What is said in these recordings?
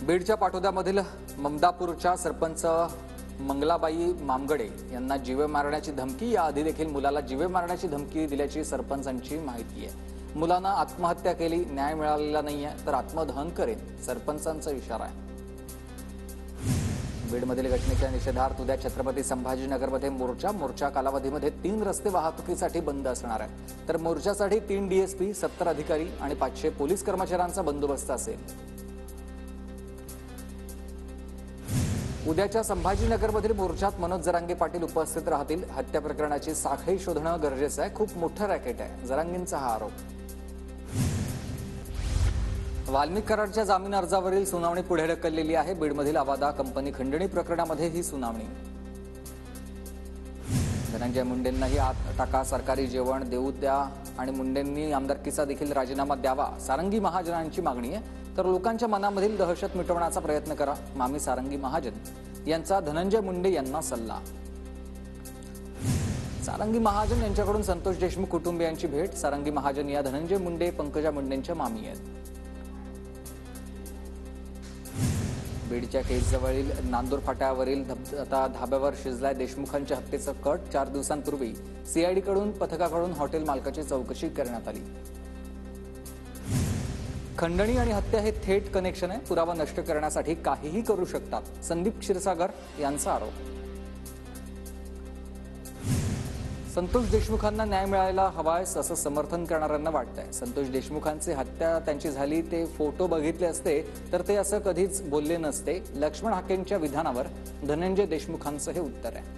बीडच्या पाटोद्यामधील ममदापूरच्या सरपंच मंगलाबाई मामगडे यांना जीवे मारण्याची धमकी, याआधी देखील मुलाला जीवे मारण्याची धमकी दिल्याची सरपंचांची माहिती आहे। मुलानं आत्महत्या केली, न्याय मिळालेला नाहीये तर आत्मदहन करेन, सरपंचांचा इशारा आहे। बीडमधील घटनेच्या निषेधार्थ उद्या छत्रपती संभाजीनगरमध्ये मोर्चा कालावधीमध्ये 3 रस्ते वाहतुकीसाठी बंद असणार आहे, तर मोर्चासाठी 3 डीएसपी, 70 अधिकारी आणि 500 पोलीस कर्मचाऱ्यांचा बंदोबस्त असेल। उद्याच्या संभाजीनगरमधील मोर्चात मनोज जरांगे पाटील उपस्थित राहतील। हत्या प्रकरणाची साखळी शोधणं गरजेचं आहे, खूप मोठं रॅकेट आहे, जरांगेंचा हा आरोप। वाल्मिक कराडच्या जामीन अर्जावरील सुनावणी पुढे ढकललेली आहे। बीडमधील अवादा कंपनी खंडणी प्रकरणामध्ये ही सुनावणी। धनंजय मुंडेंनाही आत टाका, सरकारी जेवण देऊ द्या आणि मुंडेंनी आमदारकीचा देखील राजीनामा द्यावा, सारंगी महाजनांची मागणी आहे। तर लोकांच्या मनामधील दहशत मिटवण्याचा प्रयत्न करा, मामी सारंगी महाजन यांचा धनंजय मुंडे यांना सल्ला। सारंगी महाजन यांच्याकडून संतोष देशमुख कुटुंबियांची भेट। सारंगी महाजन या धनंजय मुंडे, पंकजा मुंडेंच्या मामी आहेत। बीडच्या केजजवळील नांदूर फाट्यावरील धाब्यावर शिजलाय देशमुखांच्या हत्येचं कट। 4 दिवसांपूर्वी सीआयडीकडून पथकाकडून हॉटेल मालकाची चौकशी करण्यात आली। खंडणी आणि हत्या हे थेट कनेक्शन आहे, पुरावा नष्ट करण्यासाठी काहीही करू शकतात, संदीप क्षीरसागर यांचा आरोप। संतोष देशमुखांना न्याय मिळायला हवाय असं समर्थन करणाऱ्यांना वाटतंय। संतोष देशमुखांची हत्या त्यांची झाली ते फोटो बघितले असते तर ते असं कधीच बोलले नसते। लक्ष्मण हाकेंच्या विधानावर धनंजय देशमुखांचं हे उत्तर आहे।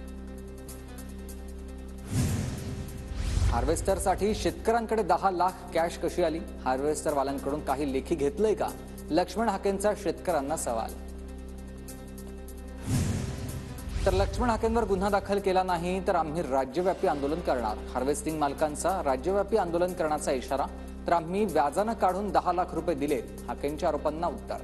हार्वेस्टरसाठी शेतकऱ्यांकडे 10 लाख कॅश कशी आली? हार्वेस्टरवाल्यांकडून काही लेखी घेतलंय का? लक्ष्मण हाकेंचा शेतकऱ्यांना सवाल। तर लक्ष्मण हाकेंवर गुन्हा दाखल केला नाही तर आम्ही राज्यव्यापी आंदोलन करणार। हार्वेस्टिंग मालकांचा राज्यव्यापी आंदोलन करण्याचा इशारा। तर आम्ही व्याजानं काढून 10 लाख रुपये दिलेत, हाकेंच्या आरोपांना उत्तर।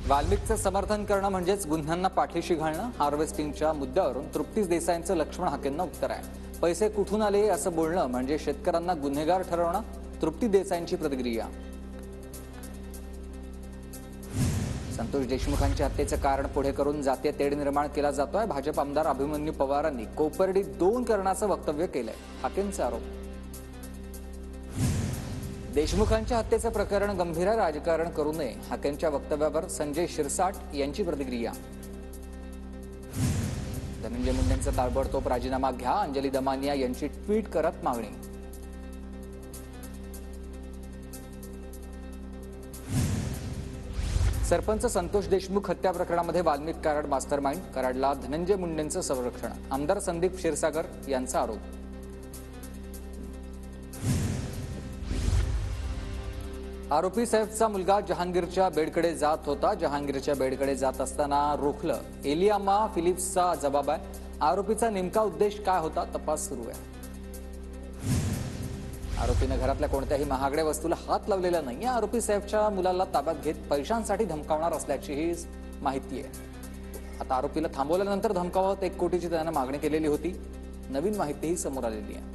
वाल्मिकचं समर्थन करणं म्हणजेच गुन्ह्यांना पाठीशी घालणं, हार्वेस्टिंगच्या मुद्द्यावरून तृप्ती देसाईंचं लक्ष्मण हाकेंना उत्तर आहे। पैसे कुठून आले असं बोलणं म्हणजे शेतकऱ्यांना गुन्हेगार ठरवणं, तृप्ती देसाईंची प्रतिक्रिया। संतोष देशमुखांच्या हत्येचं कारण पुढे करून जातीय तेढ निर्माण केला जातोय। भाजप आमदार अभिमन्यू पवारांनी कोपर्डी 2 करण्याचं वक्तव्य केलंय, हाकेंचा आरोप। देशमुखांच्या हत्येचं प्रकरण गंभीर आहे, राजकारण करू नये, हाकेंच्या वक्तव्यावर संजय शिरसाट यांची प्रतिक्रिया। धनंजय मुंडेंचा ताबडतोब राजीनामा घ्या, अंजली दमानिया यांची ट्विट करत मागणी। सरपंच संतोष देशमुख हत्या प्रकरणामध्ये वाल्मिक कराड मास्टरमाइंड, कराडला धनंजय मुंडेंचं संरक्षण, आमदार संदीप क्षीरसागर यांचा आरोप। आरोपी सैफचा मुलगा जहांगीरच्या बेडकडे जात होता। जहांगीरच्या बेडकडे जात असताना रोखलं, एलियामा फिलिप्सचा जबाब आहे। आरोपीचा नेमका उद्देश काय होता, तपास सुरू आहे। आरोपीने घरातल्या कोणत्याही महागड्या वस्तूला हात लावलेला नाही। आरोपी सैफच्या मुलाला ताब्यात घेत पैशांसाठी धमकावणार असल्याचीही माहिती आहे। आता आरोपीला थांबवल्यानंतर धमकावत 1 कोटीची त्यानं मागणी केलेली होती, नवीन माहितीही समोर आलेली आहे।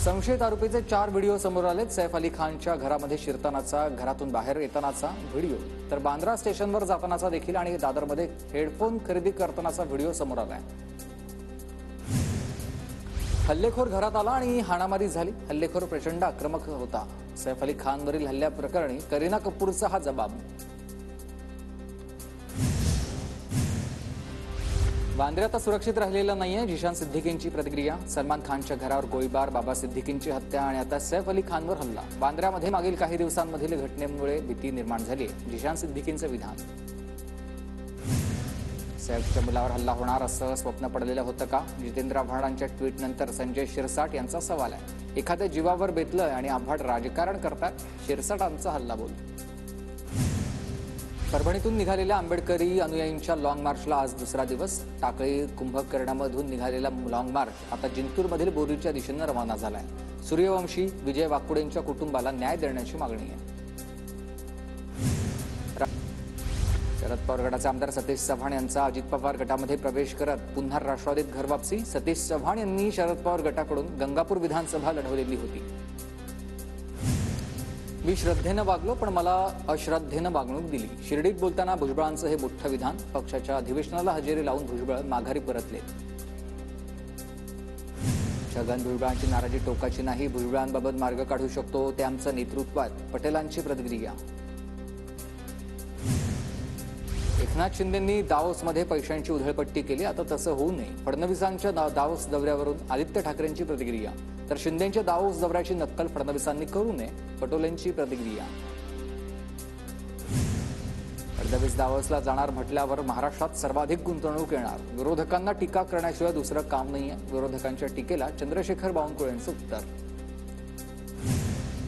संशयित आरोपीचे 4 व्हिडिओ समोर आलेत। सैफ अली खानच्या घरामध्ये शिरतानाचा, घरातून बाहेर येतानाचा व्हिडिओ, तर बांद्रा स्टेशनवर जातानाचा देखील आणि दादरमध्ये हेडफोन खरेदी करतानाचा व्हिडिओ समोर आलाय। हल्लेखोर घरात आला आणि हाणामारी झाली। हल्लेखोर प्रचंड आक्रमक होता। सैफ अली खानवरील हल्ल्याप्रकरणी करीना कपूरचा हा जबाब। बांद्र्यात सुरक्षित राहिलेला नाहीये, जिशान सिद्दीकींची प्रतिक्रिया। सलमान खानच्या घरावर गोळीबार, बाबा सिद्दीकींची हत्या आणि आता सैफ अली खानवर हल्ला। बांद्र्यामध्ये मागील काही दिवसांमधील घटनेमुळे भीती निर्माण झाली आहे, जिशान सिद्दीकींचं विधान। सैफच्या मुलावर हल्ला होणार असं स्वप्न पडलेलं होतं का? जितेंद्र आव्हाडांच्या ट्विटनंतर संजय शिरसाट यांचा सवाल आहे। एखाद्या जीवावर बेतलंय आणि आव्हाड राजकारण करतात, शिरसाटांचा हल्ला बोल। परभणीतून निघालेल्या आंबेडकरी अनुयायींच्या लॉंग मार्चला आज दुसरा दिवस। टाकळी कुंभकर्णामधून निघालेला लॉंग मार्च आता जिंतूरमधील बोरीच्या दिशेनं रवाना झालाय। सूर्यवंशी, विजय वाकुडेंच्या कुटुंबाला न्याय देण्याची मागणी आहे। शरद पवार गटाचे आमदार सतीश चव्हाण यांचा अजित पवार गटामध्ये प्रवेश करत पुन्हा राष्ट्रवादीत घरवापसी। सतीश चव्हाण यांनी शरद पवार गटाकडून गंगापूर विधानसभा लढवलेली होती। मी श्रद्धेनं वागलो पण मला अश्रद्धेनं वागणूक दिली. शिर्डीत बोलताना भुजबळांचं हे मोठं विधान. पक्षाच्या अधिवेशनाला हजेरी लावून भुजबळ माघारी परतले. छगन भुजबळांची नाराजी टोकाची नाही. भुजबळांबाबत मार्ग काढू शकतो ते आमचं नेतृत्वात. पटेलांची प्रतिक्रिया. एकनाथ शिंदेंनी दावोसमध्ये पैशांची उधळपट्टी केली. आता तसं होऊ नये. फडणवीसांच्या दावोस दौऱ्यावरून आदित्य ठाकरेंची प्रतिक्रिया. तर शिंदेंच्या दावोस दौऱ्याची नक्कल फडणवीसांनी करू नये. पटोलेंची प्रतिक्रिया. फडणवीस दावोसला जाणार म्हटल्यावर महाराष्ट्रात सर्वाधिक गुंतवणूक येणार. विरोधकांना टीका करण्याशिवाय दुसरं काम नाहीये. विरोधकांच्या टीकेला चंद्रशेखर बावनकुळेंचं उत्तर.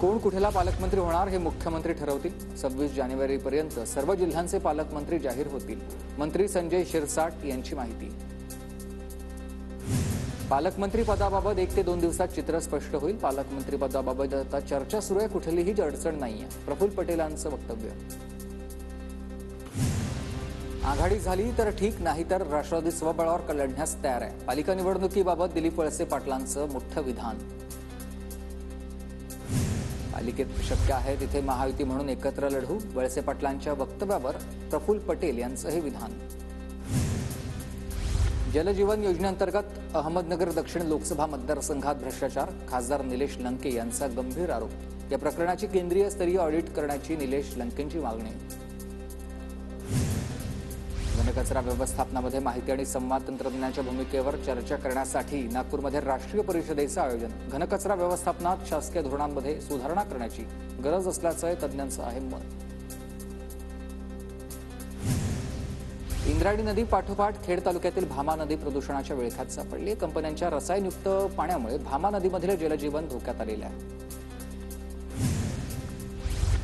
कोण कुठेला पालकमंत्री होणार हे मुख्यमंत्री ठरवतील. 26 जानेवारीपर्यंत सर्व जिल्ह्यांचे पालकमंत्री जाहीर होतील. मंत्री संजय शिरसाट यांची माहिती. पालकमंत्री पदाबाबत 1 ते 2 दिवसात चित्र स्पष्ट होईल. पालकमंत्री पदाबाबत आता चर्चा सुरू आहे. कुठलीही अडचण नाहीये. प्रफुल्ल पटेलांचं वक्तव्य. आघाडी झाली तर ठीक, नाही तर राष्ट्रवादी स्वबळावर लढण्यास तयार आहे. पालिका निवडणुकीबाबत दिलीप वळसे पाटलांचं मोठं विधान. पालिकेत शक्य आहे तिथे महायुती म्हणून एकत्र लढू. वळसे पाटलांच्या वक्तव्यावर प्रफुल्ल पटेल यांचं हे विधान. जलजीवन योजनेअंतर्गत अहमदनगर दक्षिण लोकसभा मतदारसंघात भ्रष्टाचार. खासदार निलेश लंके यांचा गंभीर आरोप. या प्रकरणाची केंद्रीय स्तरीय ऑडिट करण्याची निलेश लंकेंची मागणी. घनकचरा व्यवस्थापनामध्ये माहिती आणि संवाद तंत्रज्ञानाच्या भूमिकेवर चर्चा करण्यासाठी नागपूरमध्ये राष्ट्रीय परिषदेचं आयोजन. घनकचरा व्यवस्थापनात शासकीय धोरणांमध्ये सुधारणा करण्याची गरज असल्याचं तज्ज्ञांचं आहे मत. इंद्रायणी नदी पाठोपाठ खेड तालुक्यातील भामा नदी प्रदूषणाच्या विळख्यात सापडली. कंपन्यांच्या रसायनयुक्त पाण्यामुळे भामा नदीमधील जलजीवन धोक्यात आलेलं आहे.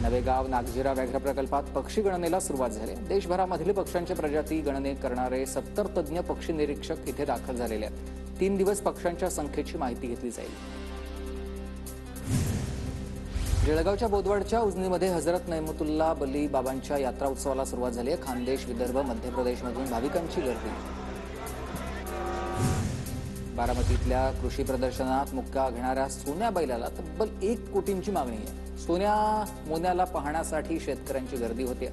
नवेगाव नागझिरा व्याघ्र प्रकल्पात पक्षी गणनेला सुरुवात झाली. देशभरामधील पक्ष्यांच्या प्रजाती गणने करणारे 70 तज्ज्ञ पक्षी निरीक्षक इथे दाखल झालेले आहेत. 3 दिवस पक्ष्यांच्या संख्येची माहिती घेतली जाईल. जळगावच्या बोदवडच्या उजनीमध्ये हजरत नैमतुल्ला बली बाबांच्या यात्रा उत्सवाला सुरुवात झाली आहे. खानदेश, विदर्भ, मध्य प्रदेशमधून भाविकांची गर्दी. बारामतीतल्या कृषी प्रदर्शनात मुक्का घेणाऱ्या सोन्या बैलाला तब्बल 1 कोटींची मागणी आहे. सोन्या मोन्याला पाहण्यासाठी शेतकऱ्यांची गर्दी होते.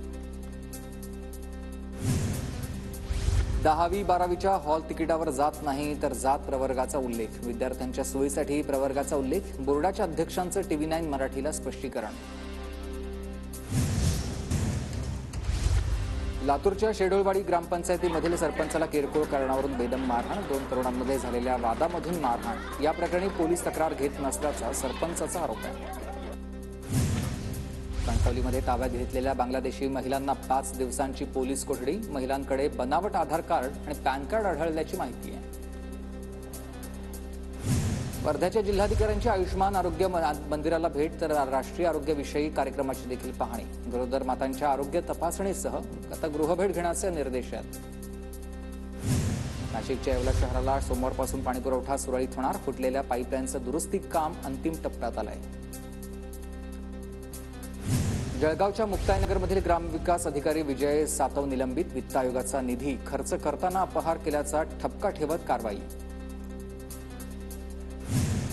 10वी 12वीच्या हॉल तिकिटावर जात नाही तर जात प्रवर्गाचा उल्लेख. विद्यार्थ्यांच्या सोयीसाठी प्रवर्गाचा उल्लेख. बोर्डाच्या अध्यक्षांचं TV9 मराठीला स्पष्टीकरण. लातूरच्या शेडोळवाडी ग्रामपंचायतीमधील सरपंचाला किरकोळ कारणावरून बेदम मारहाण. 2 तरुणांमध्ये झालेल्या वादामधून मारहाण. या प्रकरणी पोलीस तक्रार घेत नसल्याचा सरपंचाचा आरोप आहे. कणकवलीमध्ये ताब्यात घेतलेल्या बांगलादेशी महिलांना 5 दिवसांची पोलीस कोठडी. महिलांकडे बनावट आधार कार्ड आणि पॅन कार्ड आढळल्याची माहिती आहे. वर्ध्याच्या जिल्हाधिकाऱ्यांची आयुष्मान आरोग्य मंदिराला भेट तर राष्ट्रीय आरोग्यविषयी कार्यक्रमाची देखील पाहणी. गरोदर मातांच्या आरोग्य तपासणीसह आता गृहभेट घेण्याचे निर्देश आहेत. नाशिकच्या येवला शहराला सोमवारपासून पाणीपुरवठा सुरळीत होणार. फुटलेल्या पाईपलाईनचं दुरुस्ती काम अंतिम टप्प्यात आलंय. जळगावच्या मुक्ताईनगरमधील ग्रामविकास अधिकारी विजय सातव निलंबित. वित्त आयोगाचा निधी खर्च करताना अपहार केल्याचा ठपका ठेवत कारवाई.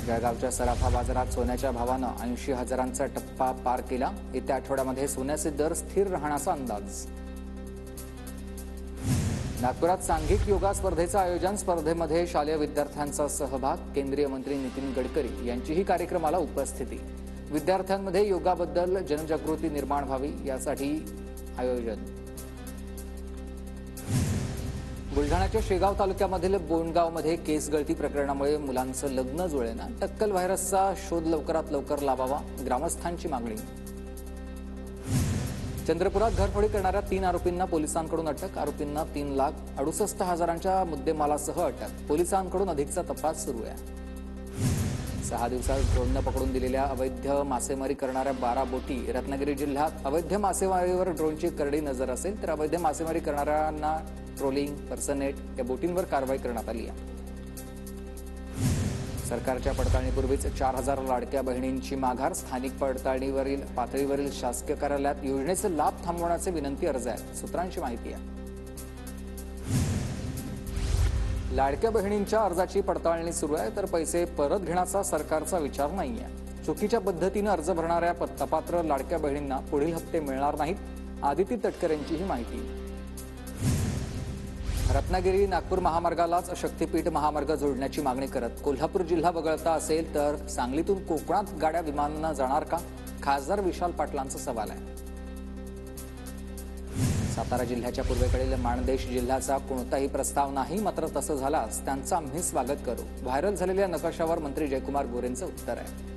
जळगावच्या सराफा बाजारात सोन्याच्या भावानं 80,000चा टप्पा पार केला. येत्या आठवड्यामध्ये सोन्याचे दर स्थिर राहण्याचा अंदाज. नागपुरात सांघिक योगा स्पर्धेचं आयोजन. स्पर्धेमध्ये शालेय विद्यार्थ्यांचा सहभाग. केंद्रीय मंत्री नितीन गडकरी यांचीही कार्यक्रमाला उपस्थिती. विद्यार्थ्यांमध्ये योगाबद्दल जनजागृती निर्माण व्हावी यासाठी आयोजन. बुलढाण्याच्या शेगाव तालुक्यामधील बोंडगावमध्ये केस गळती प्रकरणामुळे मुलांचं लग्न जुळेना. टक्कल व्हायरसचा शोध लवकरात लवकर लावावा. ग्रामस्थांची मागणी. चंद्रपुरात घरफोडी करणाऱ्या 3 आरोपींना पोलिसांकडून अटक. आरोपींना 3,68,000च्या मुद्देमालासह अटक. पोलिसांकडून अधिकचा तपास सुरू आहे. 6 दिवसात ड्रोननं पकडून दिलेल्या अवैध मासेमारी करणाऱ्या 12 बोटी. रत्नागिरी जिल्ह्यात अवैध मासेमारीवर ड्रोनची करडी नजर असेल तर अवैध मासेमारी करणाऱ्यांना ट्रोलिंग, पर्सनेट या बोटींवर कारवाई करण्यात आली आहे. सरकारच्या पडताळणीपूर्वीच 4,000 लाडक्या बहिणींची माघार. स्थानिक पडताळणीवरील पातळीवरील शासकीय कार्यालयात योजनेचे लाभ थांबवण्याचे विनंती अर्ज आहेत. सूत्रांची माहिती आहे. लाडक्या बहिणींच्या अर्जाची पडताळणी सुरू आहे तर पैसे परत घेण्याचा सरकारचा विचार नाहीये. चुकीच्या पद्धतीने अर्ज भरणाऱ्या अपात्र लाडक्या बहिणींना पुढील हप्ते मिळणार नाहीत, आदिती तटकर यांची ही माहिती. रत्नागिरी नागपूर महामार्गालाच शक्तीपीठ महामार्ग जोडण्याची मागणी करत कोल्हापूर जिल्हा वगळता असेल तर सांगलीतून कोकणात गाड्या विमानानं जाणार का? खासदार विशाल पाटलांचा सवाल आहे. सातारा जिल्ह्याच्या पूर्वेकडील माणदेश जिल्ह्याचा कोणताही प्रस्ताव नाही, मात्र तसं झाल्यास त्यांचं आम्ही स्वागत करू. व्हायरल झालेल्या नकाशावर मंत्री जयकुमार गोरेंचं उत्तर आहे.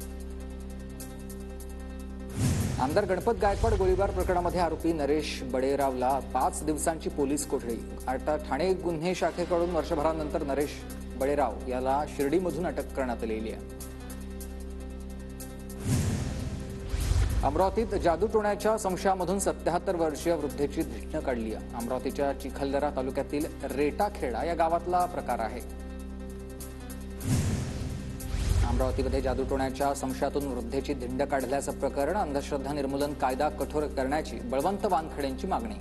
आमदार गणपत गायकवाड गोळीबार प्रकरणामध्ये आरोपी नरेश बडेरावला 5 दिवसांची पोलीस कोठडी. आता ठाणे गुन्हे शाखेकडून वर्षभरानंतर नरेश बडेराव याला शिर्डीमधून अटक करण्यात आलेली आहे. अमरावतीत जादूटोण्याच्या संशयामधून 77 वर्षीय वृद्धेची धिंड काढली आहे. अमरावतीच्या चिखलदरा तालुक्यातील रेटाखेडा या गावातला प्रकार आहे. अमरावतीमध्ये जादूटोण्याच्या संशयातून वृद्धेची धिंड काढल्याचं प्रकरण. अंधश्रद्धा निर्मूलन कायदा कठोर करण्याची बळवंत वानखेडेंची मागणी.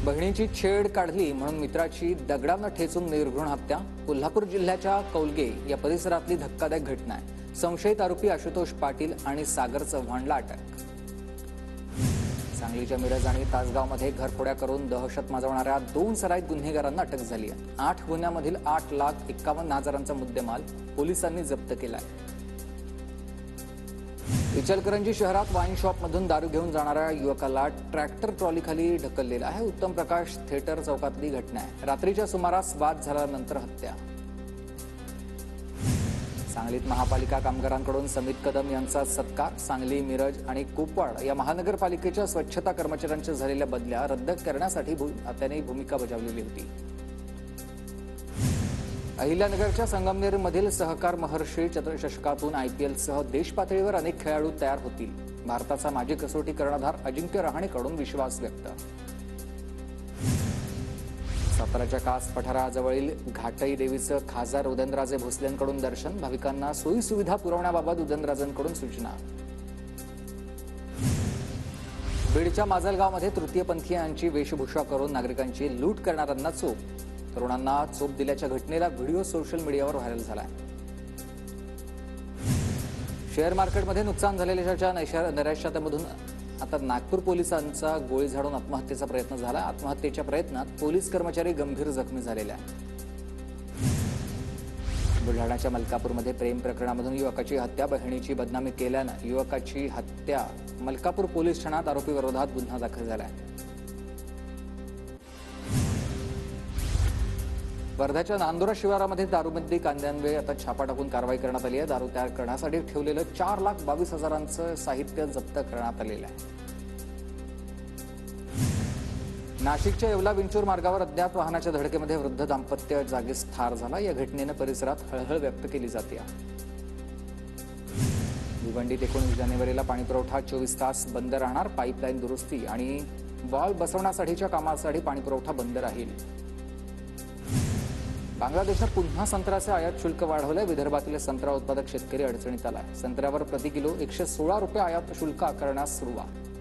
बहिणीची छेड काढली म्हणून मित्राची दगडानं ठेचून निर्घृण हत्या. कोल्हापूर जिल्ह्याच्या कौलगे या परिसरातली धक्कादायक घटना आहे. संशयित आरोपी आशुतोष पाटील आणि सागर चव्हाणला अटक. सांगलीच्या मिरज आणि तासगावमध्ये घरफोड्या करून दहशत माजवणाऱ्या 2 सराईत गुन्हेगारांना अटक झाली आहे. 8 गुन्ह्यामधील 8,51,000चा मुद्देमाल पोलिसांनी जप्त केलाय. इचलकरंजी शहरात वाईन शॉपमधून दारू घेऊन जाणाऱ्या युवकाला ट्रॅक्टर ट्रॉलीखाली ढकललेला आहे. उत्तम प्रकाश थिएटर चौकातली घटना आहे. रात्रीच्या सुमारास वाद झाल्यानंतर हत्या. सांगलीत महापालिका कामगारांकडून समित कदम यांचा सत्कार. सांगली, मिरज आणि कुपवाड या महानगरपालिकेच्या स्वच्छता कर्मचाऱ्यांच्या झालेल्या बदल्या रद्द करण्यासाठी त्यांनी भूमिका बजावलेली होती. अहिल्यानगरच्या संगमनेरमधील सहकार महर्षी चतुर्षटकातून आयपीएलसह देशपातळीवर अनेक खेळाडू तयार होतील. भारताचा माजी कसोटी कर्णधार अजिंक्य रहाणेकडून विश्वास व्यक्त. साताराच्या कास पठाराजवळील घाटई देवीचं खासदार उदयनराजे भोसलेंकडून दर्शन. भाविकांना सोयीसुविधा पुरवण्याबाबत उदयनराजेंकडून सूचना. बीडच्या माजलगावमध्ये तृतीयपंथीयांची वेशभूषा करून नागरिकांची लूट करणाऱ्यांना चोप. तरुणांना चोप दिल्याच्या घटनेला व्हिडिओ सोशल मीडियावर व्हायरल झालाय. शेअर मार्केटमध्ये नुकसान झालेल्याच्या नैराश्यामधून आता नागपूर पोलिसांचा गोळी झाडून आत्महत्येचा प्रयत्न झाला. आत्महत्येच्या प्रयत्नात पोलीस कर्मचारी गंभीर जखमी झालेले आहेत. बुलढाण्याच्या मलकापूरमध्ये प्रेम प्रकरणामधून युवकाची हत्या. बहिणीची बदनामी केल्यानं युवकाची हत्या. मलकापूर पोलीस ठाण्यात आरोपीविरोधात गुन्हा दाखल झाला आहे. वर्ध्याच्या नांदुरा शिवारामध्ये दारूबंदी कायद्यान्वये आता छापा टाकून कारवाई करण्यात आली आहे. दारू तयार करण्यासाठी ठेवलेलं 4,22,000चं साहित्य जप्त करण्यात आलेलं आहे. नाशिकच्या येवला विंचूर मार्गावर अज्ञात वाहनाच्या धडकेमध्ये वृद्ध दाम्पत्य जागीच ठार झाला. या घटनेनं परिसरात हळहळ व्यक्त केली जाते. भिवंडीत 19 जानेवारीला पाणीपुरवठा 24 तास बंद राहणार. पाईपलाईन दुरुस्ती आणि वॉल बसवण्यासाठीच्या कामासाठी पाणीपुरवठा बंद राहील. बांगलादेशनं पुन्हा संत्र्याचे आयात शुल्क वाढवले. विदर्भातील संत्रा उत्पादक शेतकरी अडचणीत आला. संत्र्यावर प्रति किलो 116 रुपये आयात शुल्क आकारण्यास सुरुवात.